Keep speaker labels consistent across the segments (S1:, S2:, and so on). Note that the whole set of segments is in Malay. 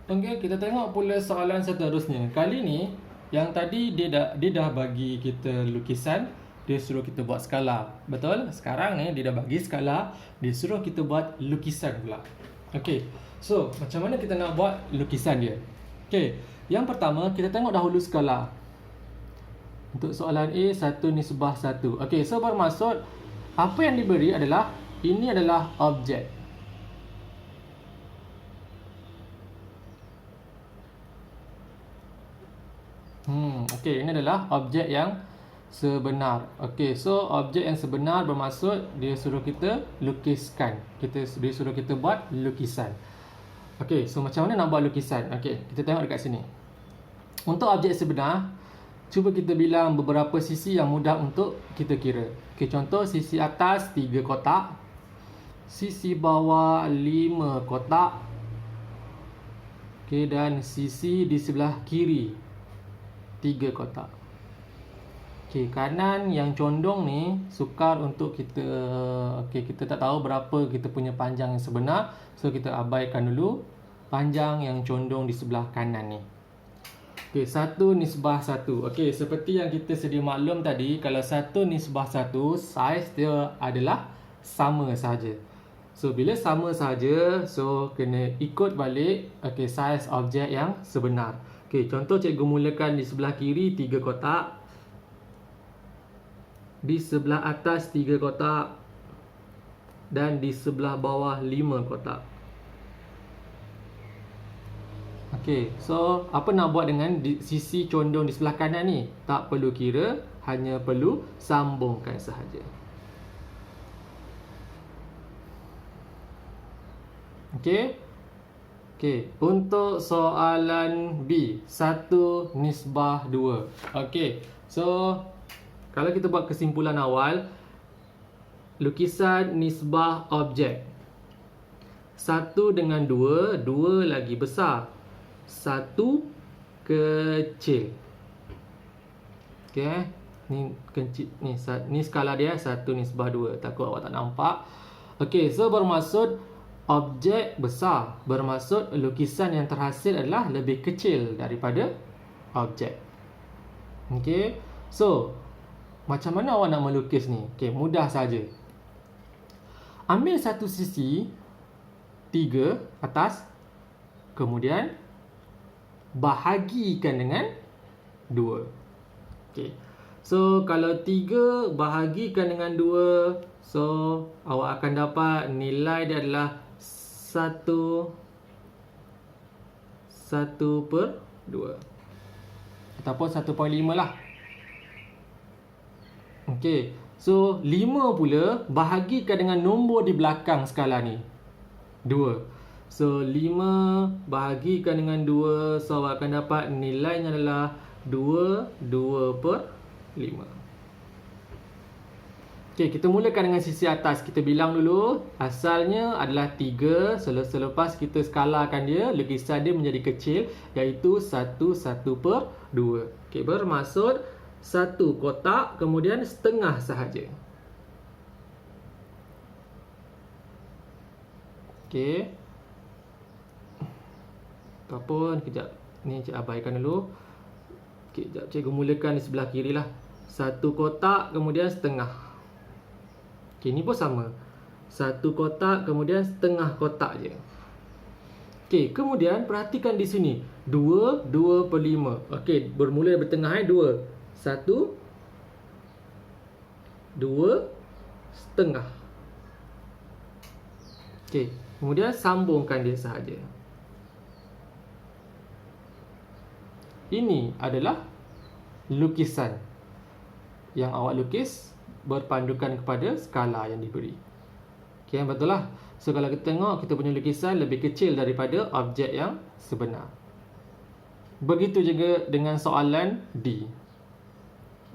S1: Okey, kita tengok pula soalan seterusnya. Kali ni yang tadi dia dah bagi kita lukisan, dia suruh kita buat skala. Betul? Sekarang ni dia dah bagi skala, dia suruh kita buat lukisan pula. Okey. So, macam mana kita nak buat lukisan dia? Okey. Yang pertama, kita tengok dahulu skala. Untuk soalan A, 1:1. Okey, so bermaksud apa yang diberi adalah ini adalah objek. Okey, ini adalah objek yang sebenar. Okey, so objek yang sebenar bermaksud dia suruh kita lukiskan. Dia suruh kita buat lukisan. Okey, so macam mana nak buat lukisan? Okey, kita tengok dekat sini. Untuk objek sebenar, cuba kita bilang beberapa sisi yang mudah untuk kita kira. Okey, contoh sisi atas 3 kotak, sisi bawah 5 kotak. Okey, dan sisi di sebelah kiri 3 kotak. Okey, kanan yang condong ni sukar untuk kita. Okey, kita tak tahu berapa kita punya panjang yang sebenar, so kita abaikan dulu panjang yang condong di sebelah kanan ni. Okey, 1:1. Okey, seperti yang kita sedia maklum tadi, kalau 1:1, saiz dia adalah sama saja. So bila sama saja, so kena ikut balik okey saiz objek yang sebenar. Okey, contoh cikgu mulakan di sebelah kiri 3 kotak. Di sebelah atas 3 kotak. Dan di sebelah bawah 5 kotak. Okey, so apa nak buat dengan sisi condong di sebelah kanan ni? Tak perlu kira, hanya perlu sambungkan sahaja. Okey. Okey, untuk soalan B, 1:2. Okey, so kalau kita buat kesimpulan awal, lukisan nisbah objek 1 dengan 2, 2 lagi besar, 1 kecil. Okey, ni kecil ni skala dia 1:2. Takut awak tak nampak. Okey, so bermaksud objek besar, bermaksud lukisan yang terhasil adalah lebih kecil daripada objek. Okey, so macam mana awak nak melukis ni? Okey, mudah saja. Ambil satu sisi 3 atas, kemudian bahagikan dengan 2. Okey, so kalau 3 bahagikan dengan 2, so awak akan dapat nilai dia adalah 1/2 ataupun 1.5 lah. Okey, so 5 pula bahagikan dengan nombor di belakang skala ni, 2. So 5 bahagikan dengan 2, so awak akan dapat nilainya adalah 2/5. Okey, kita mulakan dengan sisi atas. Kita bilang dulu, asalnya adalah 3. Selepas kita skalakan dia, lukisan dia menjadi kecil, iaitu 1/2. Okey, bermaksud 1 kotak, kemudian setengah sahaja. Okey. Ataupun, kejap. Ni cikgu abaikan dulu. Okey, sekejap cikgu mulakan di sebelah kiri lah. 1 kotak, kemudian setengah. Okey, ni pun sama. 1 kotak, kemudian setengah kotak je. Okey, kemudian perhatikan di sini. 2/5. Okey, bermula dari tengah 2. 1, 2, setengah. Okey, kemudian sambungkan dia sahaja. Ini adalah lukisan yang awak lukis berpandukan kepada skala yang diberi. Okey, betul lah. So kalau kita tengok, kita punya lukisan lebih kecil daripada objek yang sebenar. Begitu juga dengan soalan D.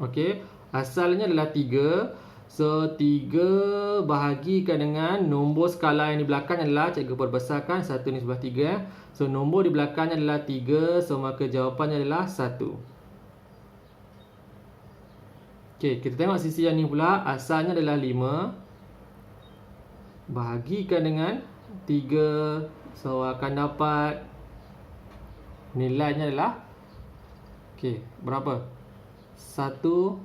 S1: Okey, asalnya adalah 3. So 3 bahagikan dengan nombor skala yang di belakang adalah, cikgu perbesarkan 1/3. So nombor di belakangnya adalah 3, so maka jawapannya adalah 1. Okey, kita tengok sisi yang ni pula. Asalnya adalah 5. Bahagikan dengan 3. So akan dapat nilainya adalah berapa? 1/6.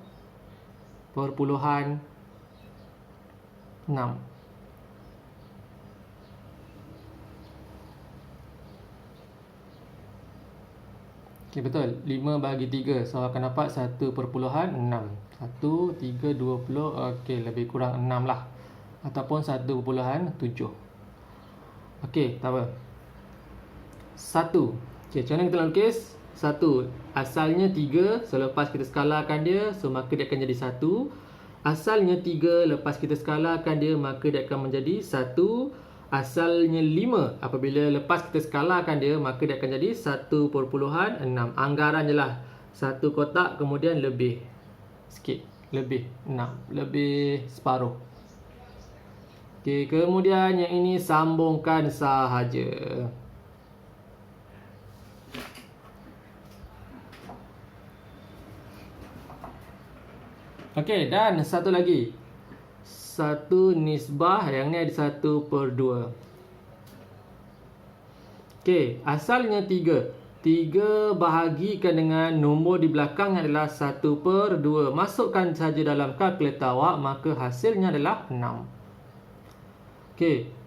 S1: Betul. 5 bagi 3. So akan dapat 1/6. 1, 3, 20. Lebih kurang 6 lah. Ataupun 1/7. Tak apa. 1. Macam mana kita nak lukis? 1. Asalnya 3. Selepas kita skalakan dia, so maka dia akan jadi 1. Asalnya 3. Lepas kita skalakan dia, maka dia akan menjadi 1. Asalnya 5. Apabila lepas kita skalakan dia, maka dia akan jadi 1/6. Anggaran je lah. 1 kotak, kemudian lebih sikit. Lebih 6. Lebih separuh. Kemudian yang ini sambungkan sahaja. Dan satu lagi. 1 nisbah, yang ni ada 1/2. Asalnya 3. 3 bahagikan dengan nombor di belakangnya adalah 1/2. Masukkan saja dalam kalkulator awak, maka hasilnya adalah 6.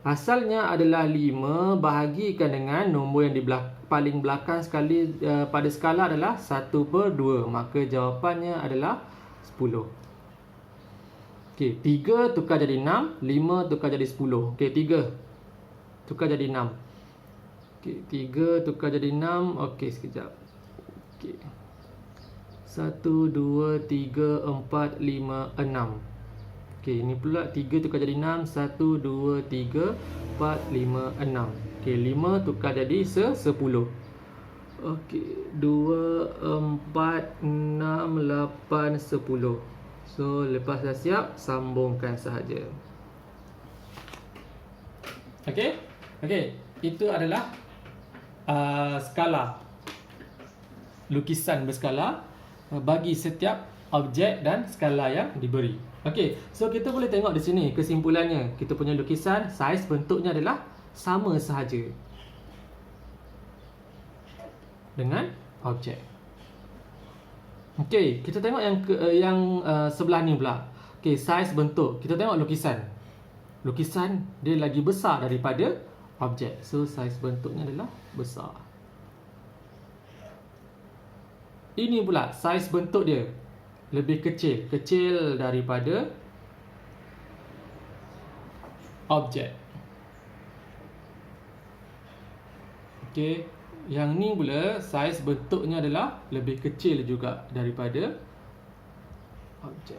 S1: Asalnya adalah 5 bahagikan dengan nombor yang di paling belakang sekali pada skala adalah 1/2. Maka jawapannya adalah 10. 3 tukar jadi 6. 5 tukar jadi 10. 3 tukar jadi 6. 3 tukar jadi 6. Sekejap. 1, 2, 3, 4, 5, 6. Ini pula 3 tukar jadi 6. 1, 2, 3, 4, 5, 6. 5 tukar jadi 10. 2, 4, 6, 8, 10. So lepas dah siap, sambungkan sahaja. Itu adalah skala, lukisan berskala bagi setiap objek dan skala yang diberi. So kita boleh tengok di sini kesimpulannya. Kita punya lukisan, saiz bentuknya adalah sama sahaja dengan objek. Kita tengok yang sebelah ni pula. Saiz bentuk. Kita tengok lukisan. Lukisan dia lagi besar daripada objek. So saiz bentuknya adalah besar. Ini pula saiz bentuk dia lebih kecil. Kecil daripada objek. Yang ni pula saiz bentuknya adalah lebih kecil juga daripada objek.